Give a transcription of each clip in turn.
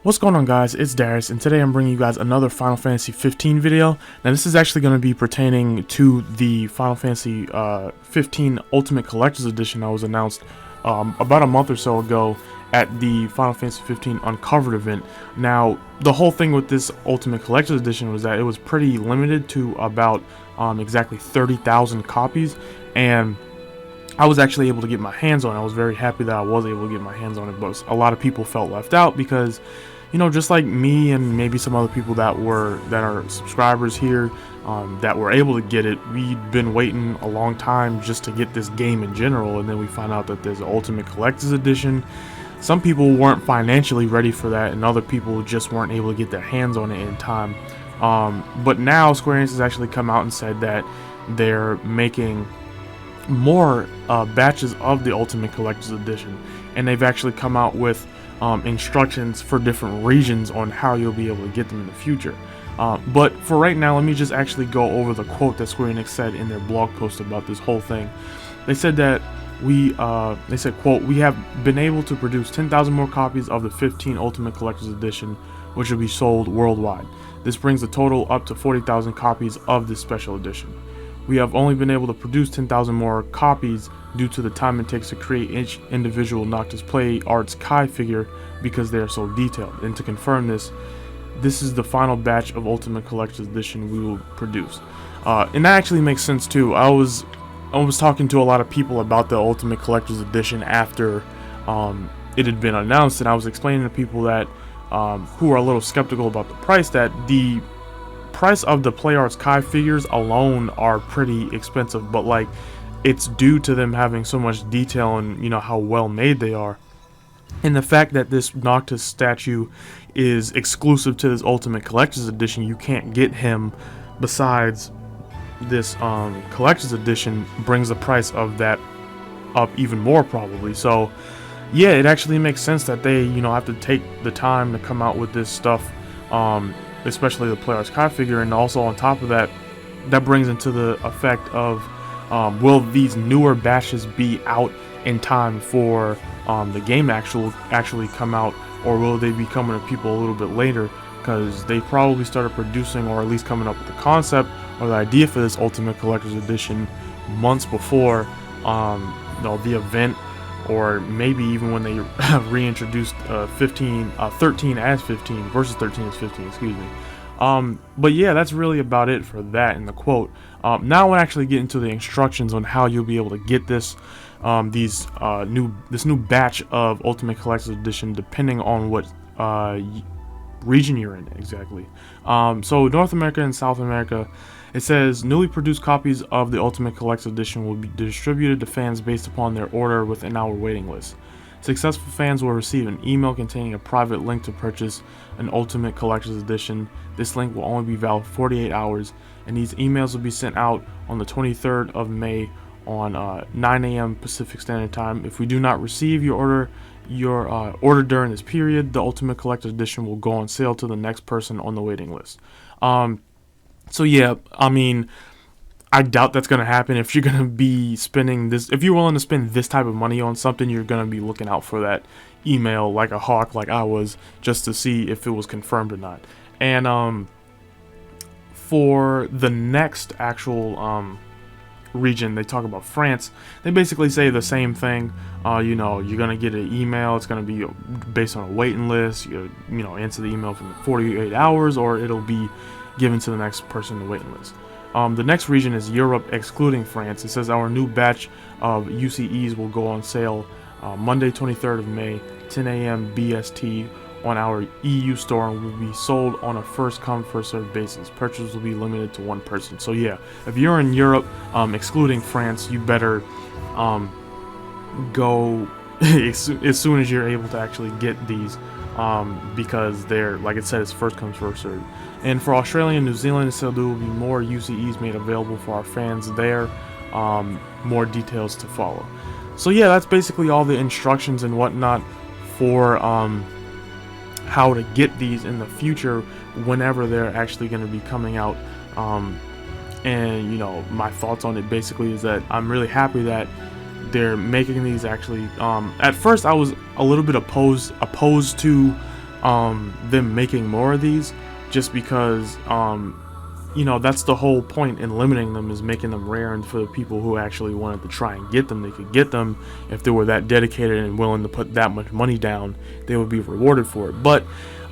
What's going on, guys? It's Darius, and today I'm bringing you guys another Final Fantasy 15 video. Now this is actually going to be pertaining to the Final Fantasy 15 Ultimate Collector's Edition that was announced about a month or so ago at the Final Fantasy 15 Uncovered event. Now, the whole thing with this Ultimate Collector's Edition was that it was pretty limited to about exactly 30,000 copies, and I was actually able to get my hands on it. I was very happy that I was able to get my hands on it, but a lot of people felt left out because, you know, just like me and maybe some other people that are subscribers here, that were able to get it, we'd been waiting a long time just to get this game in general, and then we find out that there's an Ultimate Collector's Edition. Some people weren't financially ready for that, and other people just weren't able to get their hands on it in time. But now Square Enix has actually come out and said that they're making more batches of the Ultimate Collector's Edition, and they've actually come out with instructions for different regions on how you'll be able to get them in the future. But for right now, let me just actually go over the quote that Square Enix said in their blog post about this whole thing. They said that they said, quote, "We have been able to produce 10,000 more copies of the 15 Ultimate Collector's Edition, which will be sold worldwide. This brings the total up to 40,000 copies of this special edition. We have only been able to produce 10,000 more copies due to the time it takes to create each individual Noctis Play Arts Kai figure because they are so detailed. And to confirm this, this is the final batch of Ultimate Collector's Edition we will produce." And that actually makes sense too. I was talking to a lot of people about the Ultimate Collector's Edition after it had been announced, and I was explaining to people that who are a little skeptical about the price, that the price of the Play Arts Kai figures alone are pretty expensive, but like, it's due to them having so much detail and, you know, how well made they are. And the fact that this Noctis statue is exclusive to this Ultimate Collector's Edition, you can't get him besides this Collector's Edition, brings the price of that up even more probably. So yeah, it actually makes sense that they, you know, have to take the time to come out with this stuff, especially the Play Arts Kai figure. And also on top of that, that brings into the effect of, will these newer batches be out in time for the game actually come out, or will they be coming to people a little bit later? Because they probably started producing, or at least coming up with the concept or the idea for this Ultimate Collector's Edition months before you know, the event, or maybe even when they reintroduced 13 as 15 versus 13 as 15, excuse me. But yeah, that's really about it for that in the quote. Now I want to actually get into the instructions on how you'll be able to get this new batch of Ultimate Collector's Edition, depending on what region you're in exactly. So North America and South America, it says newly produced copies of the Ultimate Collector's Edition will be distributed to fans based upon their order within our waiting list. Successful fans will receive an email containing a private link to purchase an Ultimate Collector's Edition. This link will only be valid for 48 hours, and these emails will be sent out on the 23rd of May on 9 a.m. Pacific Standard Time. If we do not receive your order during this period, the Ultimate Collector's Edition will go on sale to the next person on the waiting list. So yeah, I mean, I doubt that's going to happen. If you're going to be spending this, if you're willing to spend this type of money on something, you're going to be looking out for that email like a hawk, like I was, just to see if it was confirmed or not. And for the next actual region, they talk about France. They basically say the same thing. You know, you're going to get an email. It's going to be based on a waiting list. You know, answer the email from 48 hours, or it'll be given to the next person on the waiting list. The next region is Europe, excluding France. It says our new batch of UCEs will go on sale Monday, 23rd of May, 10 a.m. BST on our EU store, and will be sold on a first-come, first-served basis. Purchases will be limited to one person. So yeah, if you're in Europe, excluding France, you better go as soon as you're able to actually get these, because they're, like it said, it's first comes, first served. And for Australia and New Zealand, it said there will be more UCEs made available for our fans there. More details to follow. So yeah, that's basically all the instructions and whatnot for how to get these in the future whenever they're actually going to be coming out. And you know, my thoughts on it basically is that I'm really happy that they're making these actually. At first I was a little bit opposed to them making more of these, just because you know, that's the whole point in limiting them, is making them rare, and for the people who actually wanted to try and get them, they could get them. If they were that dedicated and willing to put that much money down, they would be rewarded for it. But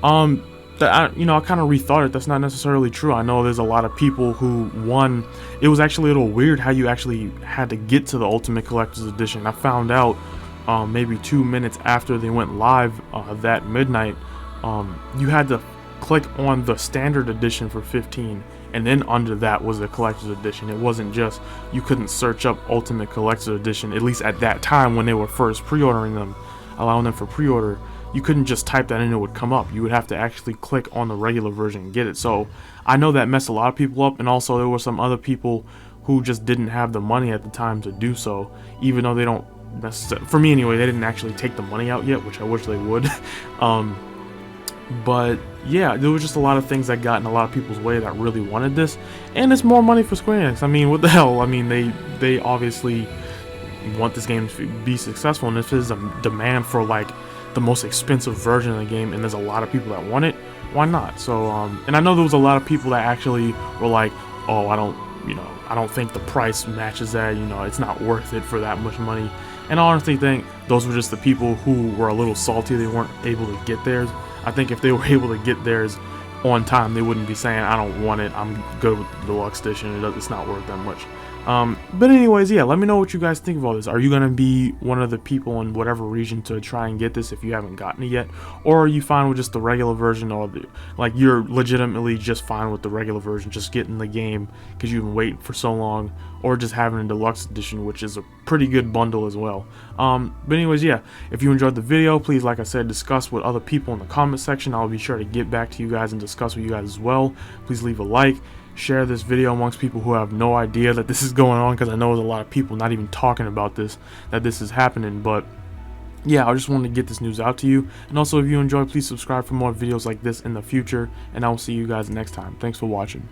you know, I kind of rethought it. That's not necessarily true. I know there's a lot of people who won. It was actually a little weird how you actually had to get to the Ultimate Collector's Edition. I found out maybe 2 minutes after they went live that midnight. You had to click on the standard edition for 15, and then under that was the collector's edition. It wasn't just, you couldn't search up Ultimate Collector's Edition, at least at that time when they were first pre-ordering them, allowing them for pre-order. You couldn't just type that in, it would come up. You would have to actually click on the regular version and get it. So I know that messed a lot of people up, and also there were some other people who just didn't have the money at the time to do so, even though they don't necessarily, for me anyway, they didn't actually take the money out yet, which I wish they would. But yeah, there was just a lot of things that got in a lot of people's way that really wanted this, and it's more money for Square Enix. I mean, what the hell? I mean, they obviously want this game to be successful, and if there's a demand for like the most expensive version of the game, and there's a lot of people that want it, why not? So and I know there was a lot of people that actually were like, oh, I don't think the price matches that, you know, it's not worth it for that much money. And I honestly think those were just the people who were a little salty they weren't able to get theirs. I think if they were able to get theirs on time, they wouldn't be saying, I don't want it, I'm good with the deluxe edition, it's not worth that much. But anyways, yeah, let me know what you guys think of all this. Are you going to be one of the people in whatever region to try and get this if you haven't gotten it yet? Or are you fine with just the regular version, or like you're legitimately just fine with the regular version, just getting the game because you've been waiting for so long, or just having a deluxe edition, which is a pretty good bundle as well. But anyways, yeah, if you enjoyed the video, please, like I said, discuss with other people in the comment section. I'll be sure to get back to you guys and discuss with you guys as well. Please leave a like. Share this video amongst people who have no idea that this is going on, because I know there's a lot of people not even talking about this, that this is happening. But yeah, I just wanted to get this news out to you. And also, if you enjoy, please subscribe for more videos like this in the future, and I will see you guys next time. Thanks for watching.